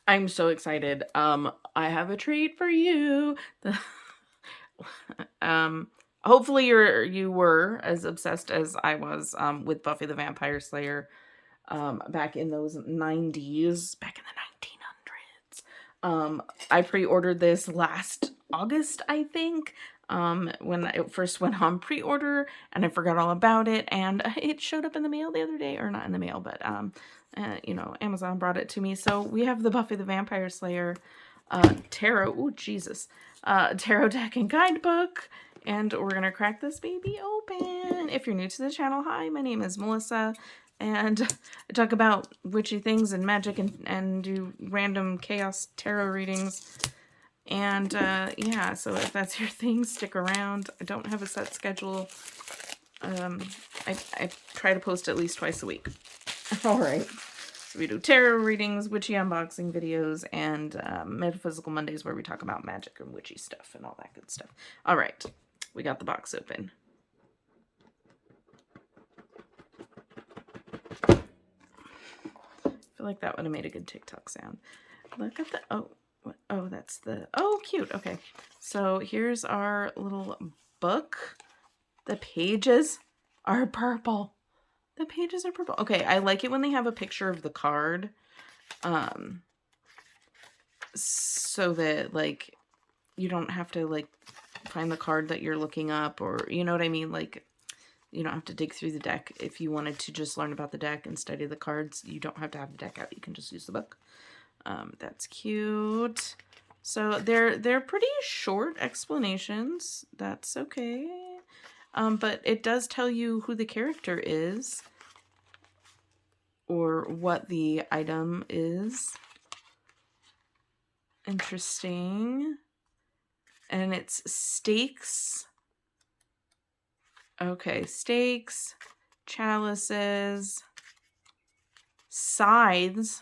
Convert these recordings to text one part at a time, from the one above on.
I'm so excited. I have a treat for you. um, hopefully you were as obsessed as I was with Buffy the Vampire Slayer back in those 90s, back in the 1900s. I pre-ordered this last August, I think. When it first went on pre-order, and I forgot all about it, and it showed up in the mail the other day, or not in the mail, but Amazon brought it to me. So we have the Buffy the Vampire Slayer tarot. Oh Jesus, tarot deck and guidebook, and we're gonna crack this baby open. If you're new to the channel, hi, my name is Melissa, and I talk about witchy things and magic and do random chaos tarot readings. And yeah, so if that's your thing, stick around. I don't have a set schedule. I try to post at least twice a week. All right. So we do tarot readings, witchy unboxing videos, and Metaphysical Mondays where we talk about magic and witchy stuff and all that good stuff. All right. We got the box open. I feel like that would have made a good TikTok sound. Look at the... Oh, that's the... Oh, cute. Okay. So here's our little book. The pages are purple. The pages are purple. Okay, I like it when they have a picture of the card. So that, like, you don't have to, like, find the card that you're looking up, or, you know what I mean? Like, you don't have to dig through the deck. If you wanted to just learn about the deck and study the cards, you don't have to have the deck out. You can just use the book. That's cute. So they're pretty short explanations. That's okay. But it does tell you who the character is or what the item is. Interesting. And it's stakes. Okay, stakes, chalices, scythes,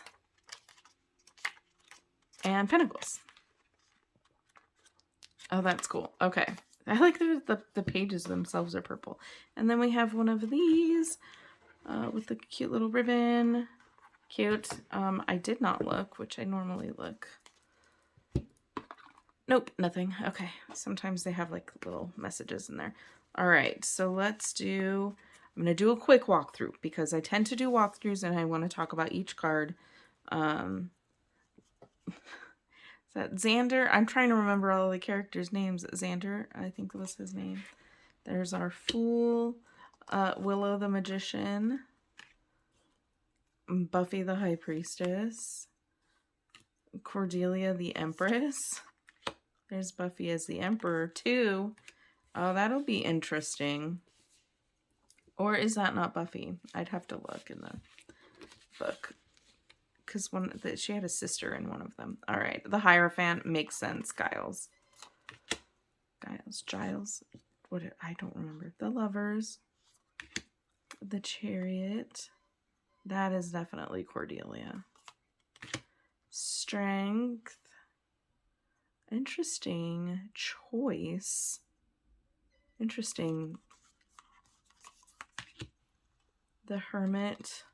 and pentacles. Oh, that's cool. Okay. I like the pages themselves are purple. And then we have one of these with the cute little ribbon. Cute. I did not look, which I normally look. Nope, nothing. Okay. Sometimes they have like little messages in there. All right. So let's do... I'm going to do a quick walkthrough because I tend to do walkthroughs and I want to talk about each card. Is that Xander? I'm trying to remember all the characters' names. Xander, I think was his name. There's our Fool, Willow the Magician, Buffy the High Priestess, Cordelia the Empress. There's Buffy as the Emperor too. Oh, that'll be interesting. Or is that not Buffy? I'd have to look in the book. Because she had a sister in one of them. All right. The Hierophant makes sense. Giles. I don't remember. The Lovers. The Chariot. That is definitely Cordelia. Strength. Interesting choice. Interesting. The Hermit.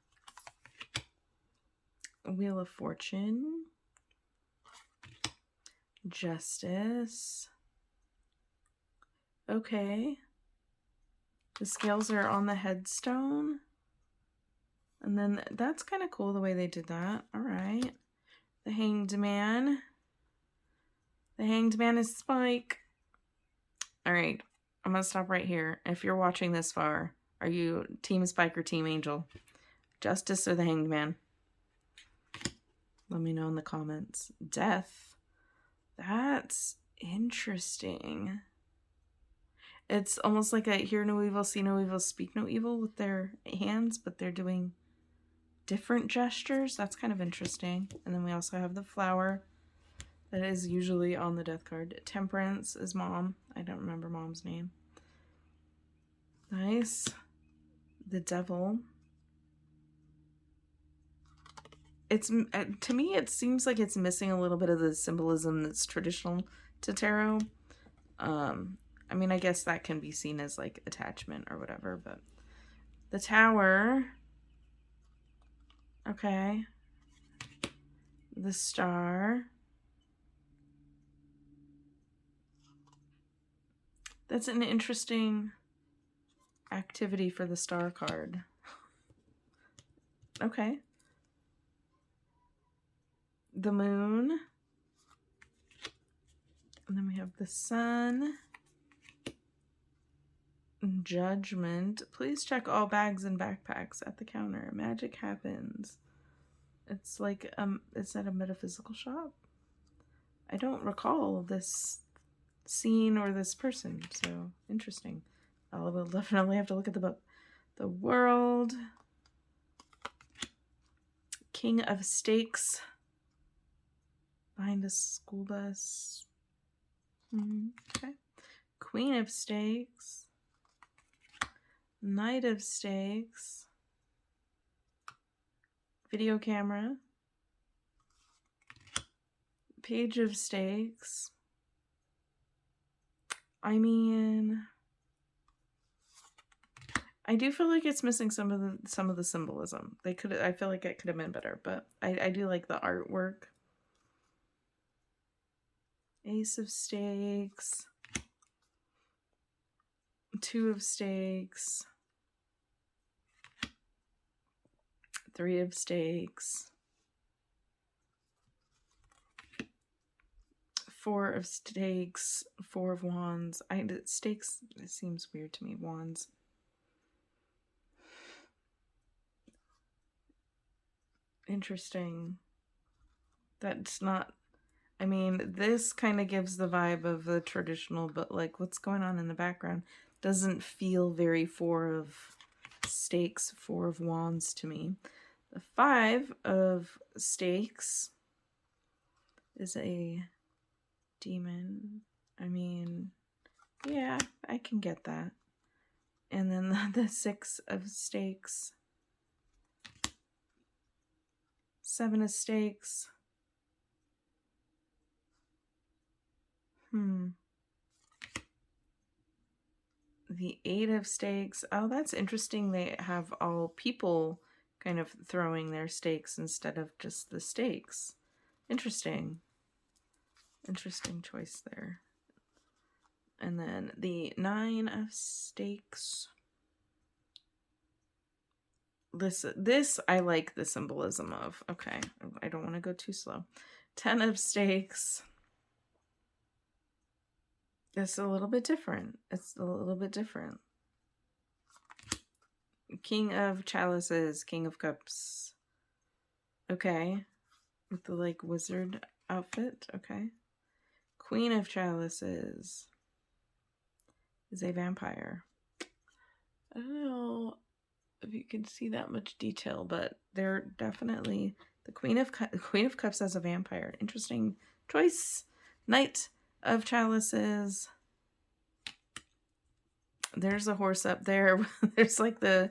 Wheel of Fortune. Justice. Okay. The scales are on the headstone. And then that's kind of cool the way they did that. All right. The Hanged Man. The Hanged Man is Spike. All right. I'm going to stop right here. If you're watching this far, are you Team Spike or Team Angel? Justice or the Hanged Man? Let me know in the comments. Death. That's interesting. It's almost like a hear no evil, see no evil, speak no evil with their hands, but they're doing different gestures. That's kind of interesting. And then we also have the Flower. That is usually on the death card. Temperance is Mom. I don't remember Mom's name. Nice. The Devil. It's, to me, it seems like it's missing a little bit of the symbolism that's traditional to tarot. I mean, I guess that can be seen as like attachment or whatever, but the Tower. Okay. The Star. That's an interesting activity for the Star card. Okay. The Moon. And then we have the Sun. Judgment. Please check all bags and backpacks at the counter. Magic happens. It's like, is that a metaphysical shop? I don't recall this scene or this person, so interesting. I will definitely have to look at the book. The World. King of Stakes. Behind a school bus. Okay. Queen of Stakes. Knight of Stakes. Video camera. Page of Stakes. I mean, I do feel like it's missing some of the symbolism. I feel like it could have been better, but I do like the artwork. Ace of Stakes. Two of Stakes. Three of Stakes. Four of Stakes. Four of Wands. Stakes, it seems weird to me. Wands. Interesting. That's not... I mean, this kind of gives the vibe of the traditional, but like what's going on in the background doesn't feel very Four of Stakes, Four of Wands to me. The Five of Stakes is a demon. I mean, yeah, I can get that. And then the Six of Stakes. Seven of Stakes. The Eight of Stakes. Oh, that's interesting. They have all people kind of throwing their stakes instead of just the stakes. Interesting. Interesting choice there. And then the Nine of Stakes. This I like the symbolism of. Okay, I don't want to go too slow. 10 of Stakes. It's a little bit different. It's a little bit different. King of Chalices, King of Cups. Okay. With the like wizard outfit. Okay. Queen of Chalices is a vampire. I don't know if you can see that much detail, but they're definitely the Queen of Cups as a vampire. Interesting choice. Knight of Chalices. There's a horse up there. There's like the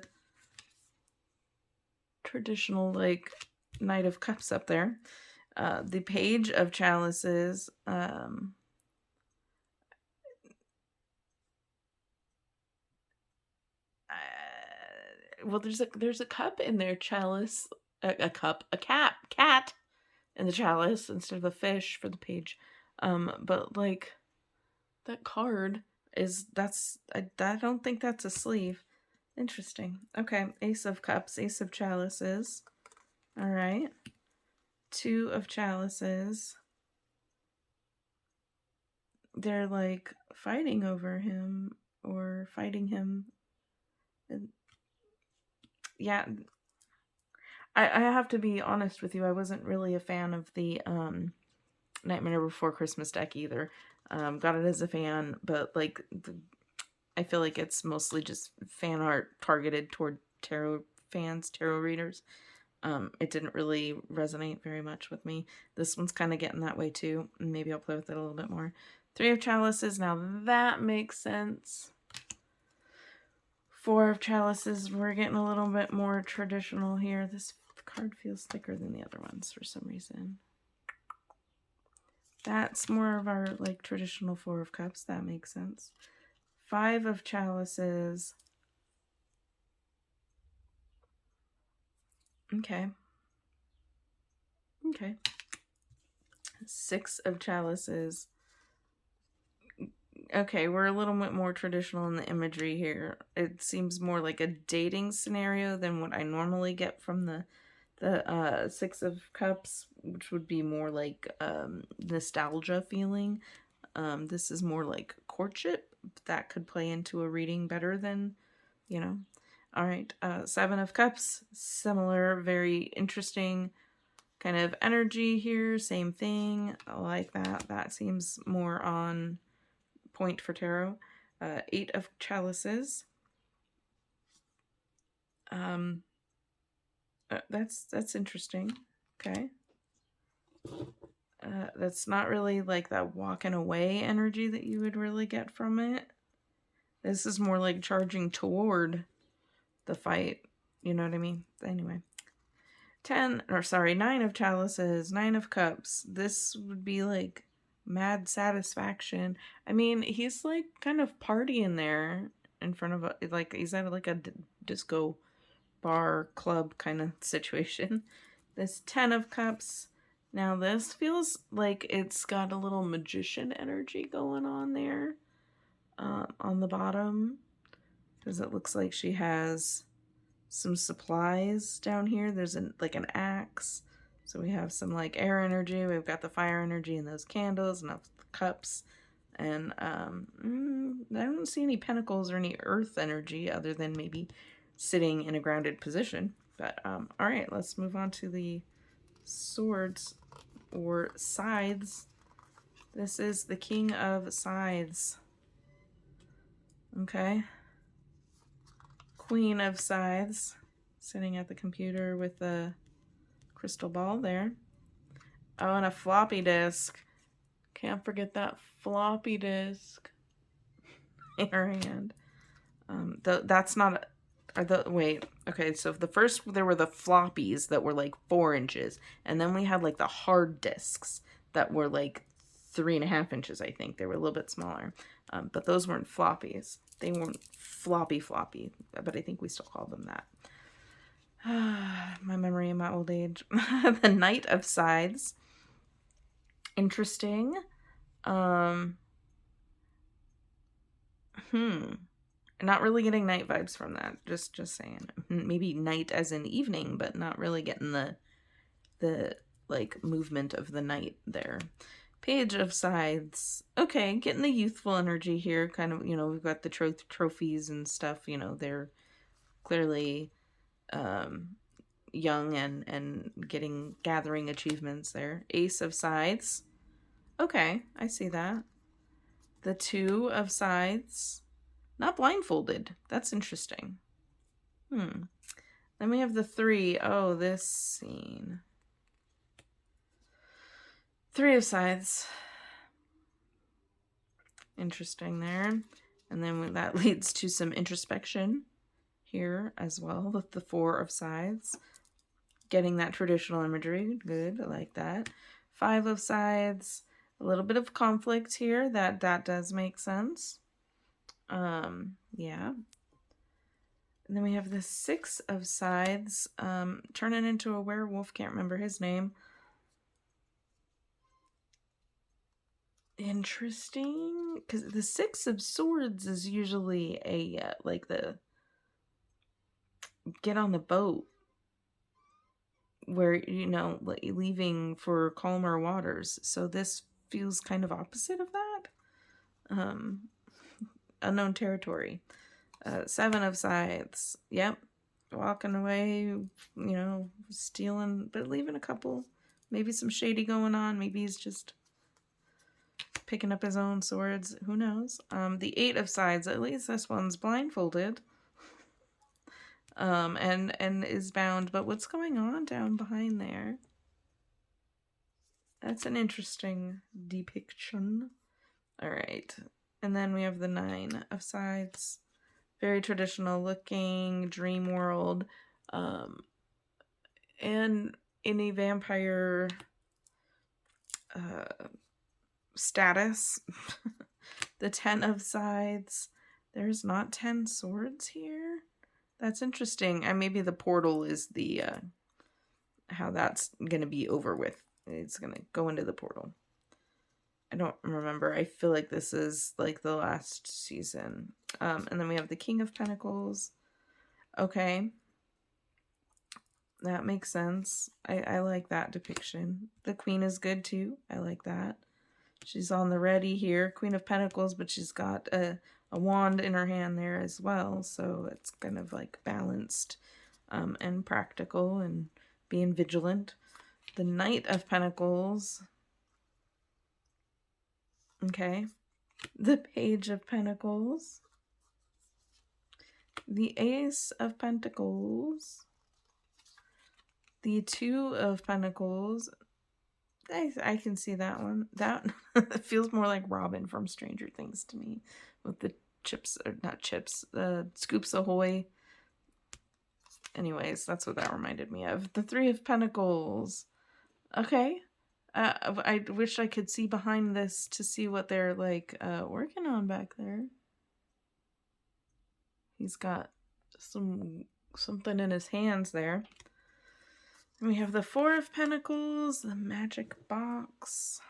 traditional like Knight of Cups up there. The Page of Chalices. Well, there's a cup in there. Chalice, a cat in the chalice instead of a fish for the page. But like that card is I don't think that's a sleeve. Interesting. Okay, Ace of Cups, Ace of Chalices. All right. Two of Chalices. They're like fighting over him or fighting him. Yeah. I have to be honest with you. I wasn't really a fan of the Nightmare Before Christmas deck either. Got it as a fan, but like I feel like it's mostly just fan art targeted toward tarot fans, tarot readers. It didn't really resonate very much with me. This one's kind of getting that way too. Maybe I'll play with it a little bit more. Three of Chalices. Now that makes sense. Four of Chalices. We're getting a little bit more traditional here. This card feels thicker than the other ones for some reason. That's more of our like traditional Four of Cups. That makes sense. Five of Chalices. Okay. Okay. Six of Chalices. Okay, we're a little bit more traditional in the imagery here. It seems more like a dating scenario than what I normally get from the Six of Cups, which would be more like nostalgia feeling. This is more like courtship. That could play into a reading better than, you know. All right, Seven of Cups, similar, very interesting kind of energy here. Same thing, I like that. That seems more on point for tarot. Eight of Chalices. That's interesting. Okay. That's not really like that walking away energy that you would really get from it. This is more like charging toward the fight. You know what I mean? Anyway. Nine of Chalices, Nine of Cups. This would be like mad satisfaction. I mean, he's like kind of partying there in front of like he's at like a disco bar club kind of situation. This Ten of Cups. Now this feels like it's got a little magician energy going on there on the bottom, because it looks like she has some supplies down here. There's like an axe. So we have some like air energy. We've got the fire energy and those candles and the cups. And I don't see any pentacles or any earth energy other than maybe sitting in a grounded position. But all right, let's move on to the swords or scythes. This is the King of Scythes. Okay. Queen of Scythes, sitting at the computer with the crystal ball there. Oh, and a floppy disk. Can't forget that floppy disk in her hand. That's not. Wait. Okay, so the first there were the floppies that were like 4 inches, and then we had like the hard disks that were like 3.5 inches. I think they were a little bit smaller, but those weren't floppies. They weren't floppy, but I think we still call them that. My memory in my old age. The Knight of Scythes. Interesting. Not really getting night vibes from that. Just saying. Maybe night as in evening, but not really getting the like movement of the night there. Page of Scythes. Okay, getting the youthful energy here. Kind of, we've got the trophies and stuff. They're clearly young and gathering achievements there. Ace of Scythes. Okay, I see that. The Two of Scythes. Not blindfolded. That's interesting. Then we have the Three. Oh, this scene. Three of Scythes. Interesting there. And then that leads to some introspection here as well with the Four of Scythes. Getting that traditional imagery. Good. I like that. Five of Scythes. A little bit of conflict here. That does make sense. Yeah. And then we have the Six of Scythes. Turning into a werewolf. Can't remember his name. Interesting, because the Six of Swords is usually a like the get on the boat where like leaving for calmer waters. So this feels kind of opposite of that. Unknown territory. Seven of Scythes. Yep, walking away. Stealing, but leaving a couple. Maybe some shady going on. Maybe he's just picking up his own swords. Who knows? The Eight of Scythes. At least this one's blindfolded. And is bound. But what's going on down behind there? That's an interesting depiction. All right. And then we have the Nine of Scythes. Very traditional looking dream world. And in a vampire status. The Ten of Scythes. There's not 10 swords here. That's interesting. And maybe the portal is the how that's gonna be over with It's gonna go into the portal. I don't remember. I feel like this is like the last season. And then we have the King of Pentacles. Okay. That makes sense. I like that depiction. The Queen is good too. I like that. She's on the ready here. Queen of Pentacles, but she's got a wand in her hand there as well. So it's kind of like balanced and practical and being vigilant. The Knight of Pentacles. Okay. The Page of Pentacles. The Ace of Pentacles. The Two of Pentacles. I can see that one. That feels more like Robin from Stranger Things to me. With the chips, or not chips, the Scoops Ahoy. Anyways, that's what that reminded me of. The Three of Pentacles. Okay. I wish I could see behind this to see what they're like working on back there. He's got something in his hands there. And we have the Four of Pentacles, the Magic Box.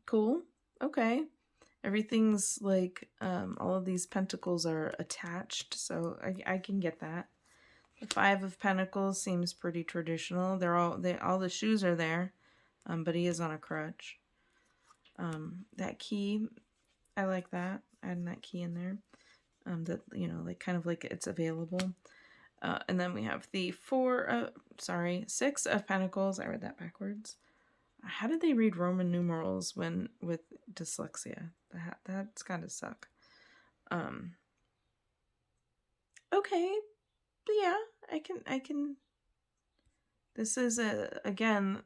Cool. Okay. Everything's like all of these pentacles are attached, so I can get that. The Five of Pentacles seems pretty traditional. All the shoes are there, but he is on a crutch. That key, I like that. Adding that key in there. That, you know, like kind of like it's available. And then we have the Six of Pentacles. I read that backwards. How did they read Roman numerals with dyslexia? That's gotta suck. Okay. Yeah, I can. This is again,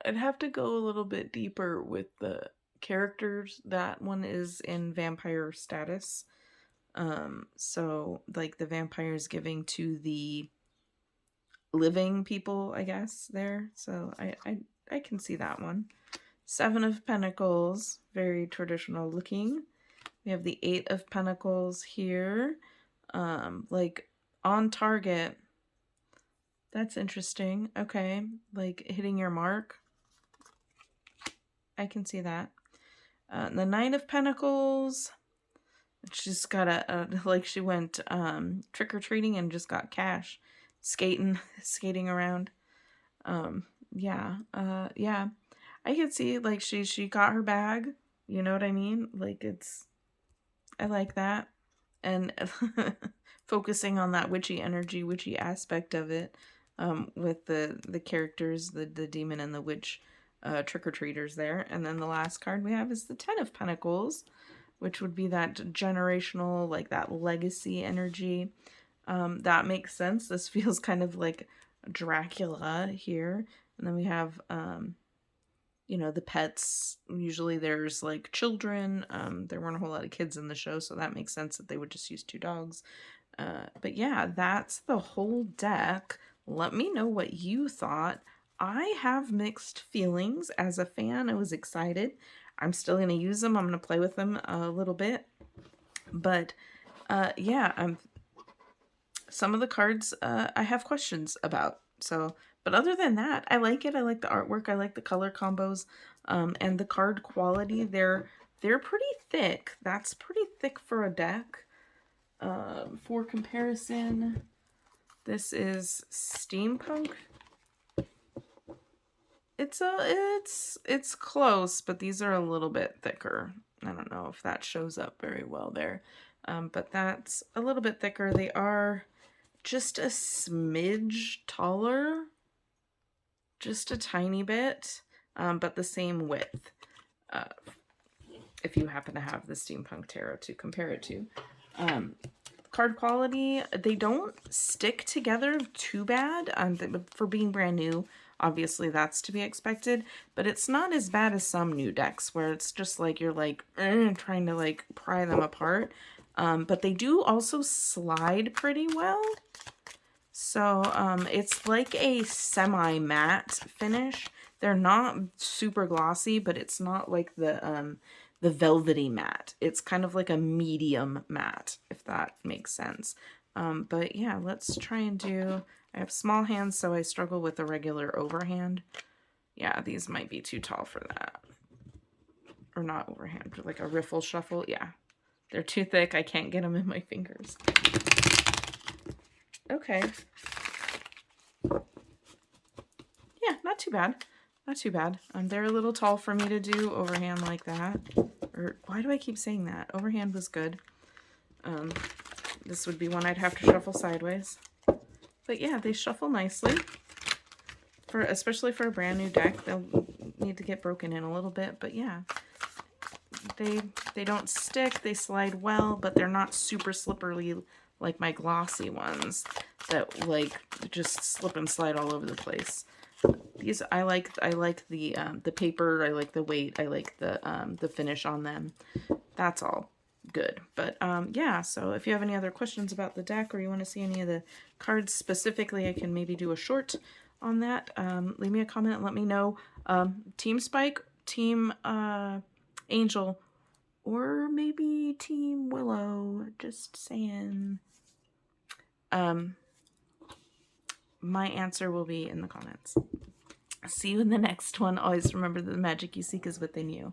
I'd have to go a little bit deeper with the characters. That one is in vampire status. So like the vampires giving to the living people, I guess, there. So I can see that one. Seven of Pentacles, very traditional looking. We have the Eight of Pentacles here. Like on target. That's interesting. Okay. Like hitting your mark. I can see that. The Nine of Pentacles. She's got like she went trick-or-treating and just got cash. Skating around. Yeah. I could see like she got her bag. You know what I mean? Like I like that. And focusing on that witchy energy, witchy aspect of it, with the characters, the demon and the witch trick-or-treaters there. And then the last card we have is the Ten of Pentacles, which would be that generational, like that legacy energy. That makes sense. This feels kind of like Dracula here. And then we have the pets. Usually there's like children. There weren't a whole lot of kids in the show, so that makes sense that they would just use two dogs. But yeah, that's the whole deck. Let me know what you thought. I have mixed feelings. As a fan, I was excited. I'm still going to use them. I'm going to play with them a little bit. But yeah, some of the cards I have questions about. So, but other than that, I like it. I like the artwork. I like the color combos, and the card quality. They're pretty thick. That's pretty thick for a deck. For comparison, this is Steampunk. It's close, but these are a little bit thicker. I don't know if that shows up very well there. But that's a little bit thicker. They are just a smidge taller. Just a tiny bit, but the same width. If you happen to have the Steampunk Tarot to compare it to. Card quality, they don't stick together too bad. For being brand new, obviously that's to be expected, but it's not as bad as some new decks where it's just like you're like trying to like pry them apart. But they do also slide pretty well. So it's like a semi-matte finish. They're not super glossy, but it's not like the velvety matte. It's kind of like a medium matte, if that makes sense. But yeah, let's try and do... I have small hands, so I struggle with the regular overhand. Yeah, these might be too tall for that. Or not overhand, but like a riffle shuffle. Yeah, they're too thick. I can't get them in my fingers. Okay. Yeah, not too bad. Not too bad. They're a little tall for me to do overhand like that. Or why do I keep saying that? Overhand was good. This would be one I'd have to shuffle sideways. But yeah, they shuffle nicely. Especially for a brand new deck, they'll need to get broken in a little bit. But yeah, they don't stick. They slide well, but they're not super slippery like my glossy ones that like just slip and slide all over the place. These I like the paper, I like the weight, I like the finish on them. That's all good. But yeah, so if you have any other questions about the deck or you want to see any of the cards specifically, I can maybe do a short on that. Leave me a comment and let me know. Team Spike, Team Angel, or maybe Team Willow. Just saying. My answer will be in the comments. See you in the next one. Always remember that the magic you seek is within you.